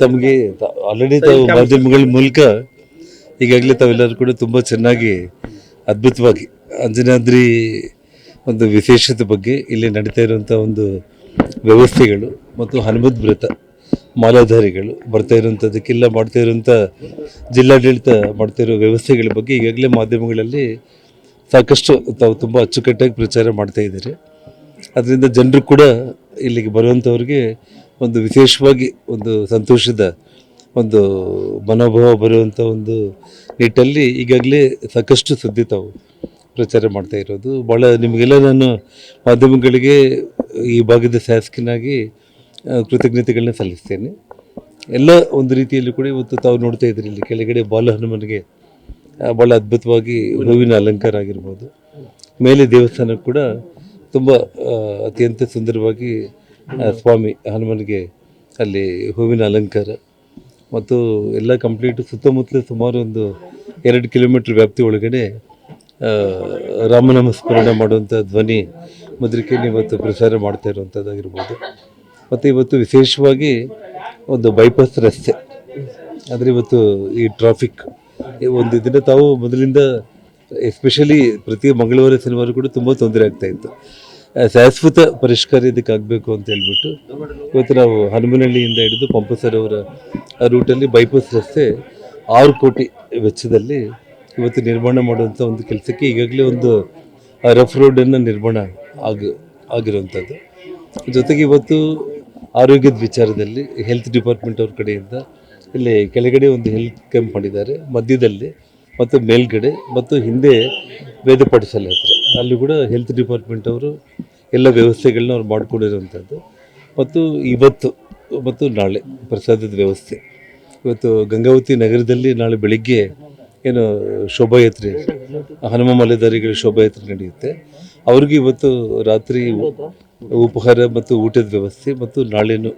ತಮಗೆ ಆಲ್ರೆಡಿ ತಾವು ಮಾಧ್ಯಮಗಳ ಮೂಲಕ ಈಗಾಗಲೇ ತಾವೆಲ್ಲರೂ ಕೂಡ ತುಂಬ ಚೆನ್ನಾಗಿ ಅದ್ಭುತವಾಗಿ ಅಂಜನಾದ್ರಿ ಒಂದು ವಿಶೇಷತೆ ಬಗ್ಗೆ ಇಲ್ಲಿ ನಡೀತಾ ಇರುವಂಥ ಒಂದು ವ್ಯವಸ್ಥೆಗಳು ಮತ್ತು ಹನುಮದ್ ವ್ರತ ಮಾಲಾಧಾರಿಗಳು ಬರ್ತಾ ಇರುವಂಥದ್ದಕ್ಕೆಲ್ಲ ಮಾಡ್ತಾ ಇರುವಂಥ ಜಿಲ್ಲಾಡಳಿತ ಮಾಡ್ತಾ ಇರೋ ವ್ಯವಸ್ಥೆಗಳ ಬಗ್ಗೆ ಈಗಾಗಲೇ ಮಾಧ್ಯಮಗಳಲ್ಲಿ ಸಾಕಷ್ಟು ತಾವು ತುಂಬ ಅಚ್ಚುಕಟ್ಟಾಗಿ ಪ್ರಚಾರ ಮಾಡ್ತಾ ಇದ್ದಾರೆ. ಅದರಿಂದ ಜನರು ಕೂಡ ಇಲ್ಲಿಗೆ ಬರುವಂಥವ್ರಿಗೆ ಒಂದು ವಿಶೇಷವಾಗಿ ಒಂದು ಸಂತೋಷದ ಒಂದು ಮನೋಭಾವ ಬರುವಂಥ ಒಂದು ನಿಟ್ಟಲ್ಲಿ ಈಗಾಗಲೇ ಸಾಕಷ್ಟು ಸುದ್ದಿ ತಾವು ಪ್ರಚಾರ ಮಾಡ್ತಾ ಇರೋದು. ಭಾಳ ನಿಮಗೆಲ್ಲ ನಾನು ಮಾಧ್ಯಮಗಳಿಗೆ ಈ ಭಾಗದ ಶಾಸಕನಾಗಿ ಕೃತಜ್ಞತೆಗಳನ್ನ ಸಲ್ಲಿಸ್ತೇನೆ. ಎಲ್ಲ ಒಂದು ರೀತಿಯಲ್ಲಿ ಕೂಡ ಇವತ್ತು ತಾವು ನೋಡ್ತಾ ಇದ್ದೀರಿ ಇಲ್ಲಿ ಕೆಳಗಡೆ ಬಾಲ ಹನುಮನಿಗೆ ಭಾಳ ಅದ್ಭುತವಾಗಿ ಹೂವಿನ ಅಲಂಕಾರ ಆಗಿರ್ಬೋದು, ಮೇಲೆ ದೇವಸ್ಥಾನ ಕೂಡ ತುಂಬ ಅತ್ಯಂತ ಸುಂದರವಾಗಿ ಸ್ವಾಮಿ ಹನುಮನಿಗೆ ಅಲ್ಲಿ ಹೂವಿನ ಅಲಂಕಾರ ಮತ್ತು ಎಲ್ಲ ಕಂಪ್ಲೀಟ್ ಸುತ್ತಮುತ್ತಲ ಸುಮಾರು ಒಂದು 2 ಕಿಲೋಮೀಟ್ರ್ ವ್ಯಾಪ್ತಿ ಒಳಗಡೆ ರಾಮನಾಮ ಸ್ಮರಣೆ ಮಾಡುವಂಥ ಧ್ವನಿ ಮುದ್ರಿಕೆಯನ್ನು ಇವತ್ತು ಪ್ರಸಾರ ಮಾಡ್ತಾ ಇರುವಂಥದ್ದಾಗಿರ್ಬೋದು. ಮತ್ತು ಇವತ್ತು ವಿಶೇಷವಾಗಿ ಒಂದು ಬೈಪಾಸ್ ರಸ್ತೆ ಆದರೆ ಇವತ್ತು ಈ ಟ್ರಾಫಿಕ್ ಒಂದು ದಿನ ತಾವು ಮೊದಲಿಂದ ಎಸ್ಪೆಷಲಿ ಪ್ರತಿ ಮಂಗಳವಾರ ಶನಿವಾರ ಕೂಡ ತುಂಬ ತೊಂದರೆ ಆಗ್ತಾಯಿತ್ತು. ಶಾಶ್ವತ ಪರಿಷ್ಕಾರ ಇದಕ್ಕಾಗಬೇಕು ಅಂತ ಹೇಳ್ಬಿಟ್ಟು ಇವತ್ತು ನಾವು ಹನುಮನಹಳ್ಳಿಯಿಂದ ಹಿಡಿದು ಪಂಪಸರ್ ಅವರ ರೂಟಲ್ಲಿ ಬೈಪಾಸ್ ರಸ್ತೆ 6 ಕೋಟಿ ವೆಚ್ಚದಲ್ಲಿ ಇವತ್ತು ನಿರ್ಮಾಣ ಮಾಡುವಂಥ ಒಂದು ಕೆಲಸಕ್ಕೆ ಈಗಾಗಲೇ ಒಂದು ರಫ್ ರೋಡನ್ನು ನಿರ್ಮಾಣ ಆಗಿರುವಂಥದ್ದು. ಜೊತೆಗೆ ಇವತ್ತು ಆರೋಗ್ಯದ ವಿಚಾರದಲ್ಲಿ ಹೆಲ್ತ್ ಡಿಪಾರ್ಟ್ಮೆಂಟ್ ಅವ್ರ ಕಡೆಯಿಂದ ಇಲ್ಲಿ ಕೆಳಗಡೆ ಒಂದು ಹೆಲ್ತ್ ಕ್ಯಾಂಪ್ ಮಾಡಿದ್ದಾರೆ, ಮಧ್ಯದಲ್ಲಿ ಮತ್ತು ಮೇಲ್ಗಡೆ ಮತ್ತು ಹಿಂದೆ ವೇದ ಪಾಠಶಾಲೆ ಹತ್ರ ಅಲ್ಲಿ ಕೂಡ ಹೆಲ್ತ್ ಡಿಪಾರ್ಟ್ಮೆಂಟ್ ಅವರು ಎಲ್ಲ ವ್ಯವಸ್ಥೆಗಳನ್ನ ಅವ್ರು ಮಾಡಿಕೊಂಡಿರುವಂಥದ್ದು. ಮತ್ತು ಇವತ್ತು ಮತ್ತು ನಾಳೆ ಪ್ರಸಾದದ ವ್ಯವಸ್ಥೆ ಇವತ್ತು ಗಂಗಾವತಿ ನಗರದಲ್ಲಿ ನಾಳೆ ಬೆಳಿಗ್ಗೆ ಏನು ಶೋಭಾಯಾತ್ರೆ ಹನುಮ ಮಾಲಾಧಾರಿಗಳ ಶೋಭಾಯಾತ್ರೆ ನಡೆಯುತ್ತೆ. ಅವ್ರಿಗೆ ಇವತ್ತು ರಾತ್ರಿ ಉಪಹಾರ ಮತ್ತು ಊಟದ ವ್ಯವಸ್ಥೆ ಮತ್ತು ನಾಳೆನು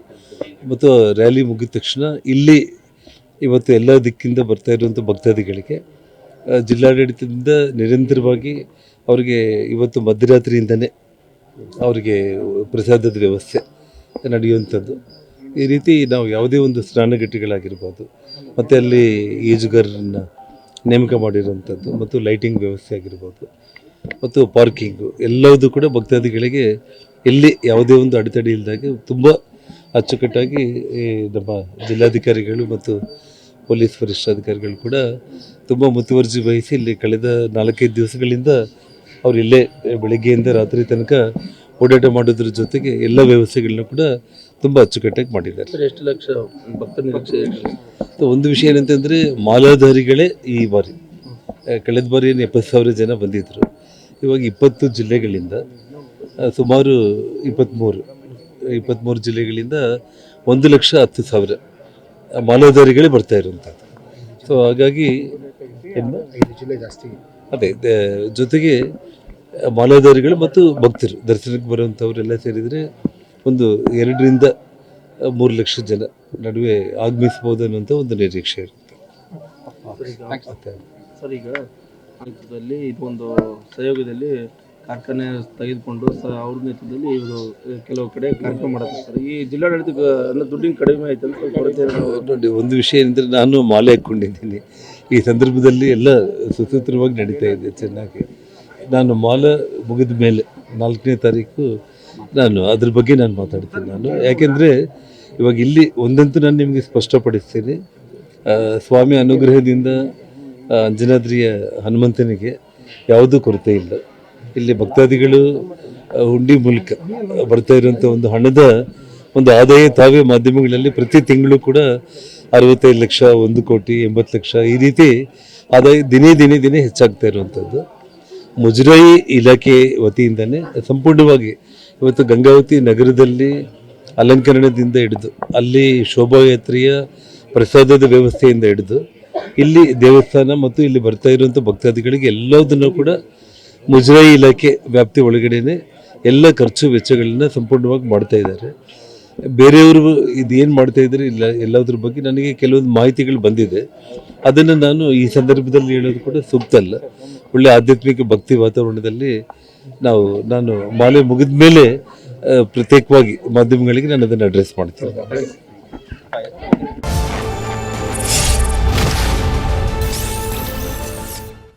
ಮತ್ತು ರ್ಯಾಲಿ ಮುಗಿದ ತಕ್ಷಣ ಇಲ್ಲಿ ಇವತ್ತು ಎಲ್ಲ ದಿಕ್ಕಿಂದ ಬರ್ತಾ ಇರುವಂಥ ಭಕ್ತಾದಿಗಳಿಗೆ ಜಿಲ್ಲಾಡಳಿತದಿಂದ ನಿರಂತರವಾಗಿ ಅವರಿಗೆ ಇವತ್ತು ಮಧ್ಯರಾತ್ರಿಯಿಂದನೇ ಅವರಿಗೆ ಪ್ರಸಾದದ ವ್ಯವಸ್ಥೆ ನಡೆಯುವಂಥದ್ದು. ಈ ರೀತಿ ನಾವು ಯಾವುದೇ ಒಂದು ಸ್ನಾನಘಟ್ಟೆಗಳಾಗಿರ್ಬೋದು ಮತ್ತು ಅಲ್ಲಿ ಈಜುಗಾರರನ್ನು ನೇಮಕ ಮಾಡಿರುವಂಥದ್ದು ಮತ್ತು ಲೈಟಿಂಗ್ ವ್ಯವಸ್ಥೆ ಆಗಿರ್ಬೋದು ಮತ್ತು ಪಾರ್ಕಿಂಗು ಎಲ್ಲವೂ ಕೂಡ ಭಕ್ತಾದಿಗಳಿಗೆ ಎಲ್ಲಿ ಯಾವುದೇ ಒಂದು ಅಡೆತಡೆ ಇಲ್ಲದಾಗೆ ತುಂಬ ಅಚ್ಚುಕಟ್ಟಾಗಿ ನಮ್ಮ ಜಿಲ್ಲಾಧಿಕಾರಿಗಳು ಮತ್ತು ಪೊಲೀಸ್ ವರಿಷ್ಠಾಧಿಕಾರಿಗಳು ಕೂಡ ತುಂಬ ಮುತುವರ್ಜಿ ವಹಿಸಿ ಇಲ್ಲಿ ಕಳೆದ 4-5 ದಿವಸಗಳಿಂದ ಅವರು ಇಲ್ಲೇ ಬೆಳಗ್ಗೆಯಿಂದ ರಾತ್ರಿ ತನಕ ಓಡಾಟ ಮಾಡೋದ್ರ ಜೊತೆಗೆ ಎಲ್ಲ ವ್ಯವಸ್ಥೆಗಳನ್ನ ಕೂಡ ತುಂಬ ಅಚ್ಚುಕಟ್ಟಾಗಿ ಮಾಡಿದ್ದಾರೆ. ಎಷ್ಟು ಲಕ್ಷ ಭಕ್ತರ ನಿರೀಕ್ಷೆ? ಒಂದು ವಿಷಯ ಏನಂತಂದರೆ ಮಾಲಾಧಾರಿಗಳೇ ಈ ಬಾರಿ ಕಳೆದ ಬಾರಿ 70,000 ಜನ ಬಂದಿದ್ದರು. ಇವಾಗ 20 ಜಿಲ್ಲೆಗಳಿಂದ ಸುಮಾರು 23 ಜಿಲ್ಲೆಗಳಿಂದ 1,10,000 ಮಾಲಾಧಾರಿಗಳೇ ಬರ್ತಾ ಇರುವಂಥದ್ದು. ಸೊ ಹಾಗಾಗಿ 5 ಜಿಲ್ಲೆ ಜಾಸ್ತಿ ಅದೇ ಜೊತೆಗೆ ಮಾಲಾಧಾರಿಗಳು ಮತ್ತು ಭಕ್ತರು ದರ್ಶನಕ್ಕೆ ಬರುವಂಥವರೆಲ್ಲ ಸೇರಿದರೆ ಒಂದು 2-3 ಲಕ್ಷ ಜನ ನಡುವೆ ಆಗಮಿಸ್ಬೋದು ಅನ್ನೋಂಥ ಒಂದು ನಿರೀಕ್ಷೆ ಇರುತ್ತೆ. ಸರ್, ಈಗ ಆಡಳಿತದಲ್ಲಿ ಇದೊಂದು ಸಹಯೋಗದಲ್ಲಿ ಕಾರ್ಖಾನೆ ತೆಗೆದುಕೊಂಡು ಅವ್ರ ನೇತೃತ್ವದಲ್ಲಿ ಇದು ಕೆಲವು ಕಡೆ ಕಾರ್ಯಕ್ರಮ ಮಾಡುತ್ತೆ ಸರ್. ಈ ಜಿಲ್ಲಾಡಳಿತ ದುಡ್ಡಿನ ಕಡಿಮೆ ಆಯ್ತು ಅಂತ ಕೊರತೆ ನೋಡಿ. ಒಂದು ವಿಷಯ ಏನಂದರೆ ನಾನು ಮಾಲೆ ಹಾಕ್ಕೊಂಡಿದ್ದೀನಿ. ಈ ಸಂದರ್ಭದಲ್ಲಿ ಎಲ್ಲ ಸುಸೂತ್ರವಾಗಿ ನಡೀತಾ ಇದೆ ಚೆನ್ನಾಗಿ. ನಾನು ಮಾಲೆ ಮುಗಿದ ಮೇಲೆ 4ನೇ ತಾರೀಕು ನಾನು ಅದ್ರ ಬಗ್ಗೆ ನಾನು ಮಾತಾಡ್ತೀನಿ. ಯಾಕೆಂದರೆ ಇವಾಗ ಇಲ್ಲಿ ಒಂದಂತೂ ನಾನು ನಿಮಗೆ ಸ್ಪಷ್ಟಪಡಿಸ್ತೀನಿ, ಸ್ವಾಮಿ ಅನುಗ್ರಹದಿಂದ ಅಂಜನಾದ್ರಿಯ ಹನುಮಂತನಿಗೆ ಯಾವುದೂ ಕೊರತೆ ಇಲ್ಲ. ಇಲ್ಲಿ ಭಕ್ತಾದಿಗಳು ಹುಂಡಿ ಮೂಲಕ ಬರ್ತಾ ಇರುವಂಥ ಒಂದು ಹಣದ ಒಂದು ಆದಾಯ ತಾವೇ ಮಾಧ್ಯಮಗಳಲ್ಲಿ ಪ್ರತಿ ತಿಂಗಳು ಕೂಡ 65 ಲಕ್ಷ, 1 ಕೋಟಿ, 80 ಲಕ್ಷ ಈ ರೀತಿ ಆದಾಯ ದಿನೇ ಹೆಚ್ಚಾಗ್ತಾ ಇರುವಂಥದ್ದು. ಮುಜರಾಯಿ ಇಲಾಖೆ ವತಿಯಿಂದನೇ ಸಂಪೂರ್ಣವಾಗಿ ಇವತ್ತು ಗಂಗಾವತಿ ನಗರದಲ್ಲಿ ಅಲಂಕರಣದಿಂದ ಹಿಡಿದು ಅಲ್ಲಿ ಶೋಭಾಯಾತ್ರೆಯ ಪ್ರಸಾದದ ವ್ಯವಸ್ಥೆಯಿಂದ ಹಿಡಿದು ಇಲ್ಲಿ ದೇವಸ್ಥಾನ ಮತ್ತು ಇಲ್ಲಿ ಬರ್ತಾ ಇರುವಂಥ ಭಕ್ತಾದಿಗಳಿಗೆ ಎಲ್ಲದನ್ನು ಕೂಡ ಮುಜರಾಯಿ ಇಲಾಖೆ ವ್ಯಾಪ್ತಿ ಒಳಗಡೆನೆ ಎಲ್ಲ ಖರ್ಚು ವೆಚ್ಚಗಳನ್ನ ಸಂಪೂರ್ಣವಾಗಿ ಮಾಡ್ತಾ ಇದ್ದಾರೆ. ಬೇರೆಯವರು ಇದೇನು ಮಾಡ್ತಾ ಇದ್ದಾರೆ ಇಲ್ಲ ಎಲ್ಲದ್ರ ಬಗ್ಗೆ ನನಗೆ ಕೆಲವೊಂದು ಮಾಹಿತಿಗಳು ಬಂದಿದೆ. ಅದನ್ನು ನಾನು ಈ ಸಂದರ್ಭದಲ್ಲಿ ಹೇಳೋದು ಕೂಡ ಸೂಕ್ತ ಅಲ್ಲ. ಒಳ್ಳೆ ಆಧ್ಯಾತ್ಮಿಕ ಭಕ್ತಿ ವಾತಾವರಣದಲ್ಲಿ ನಾನು ಮಾಲೆ ಮುಗಿದ ಮೇಲೆ ಪ್ರತ್ಯೇಕವಾಗಿ ಮಾಧ್ಯಮಗಳಿಗೆ ನಾನು ಅದನ್ನು ಅಡ್ರೆಸ್ ಮಾಡ್ತೀನಿ.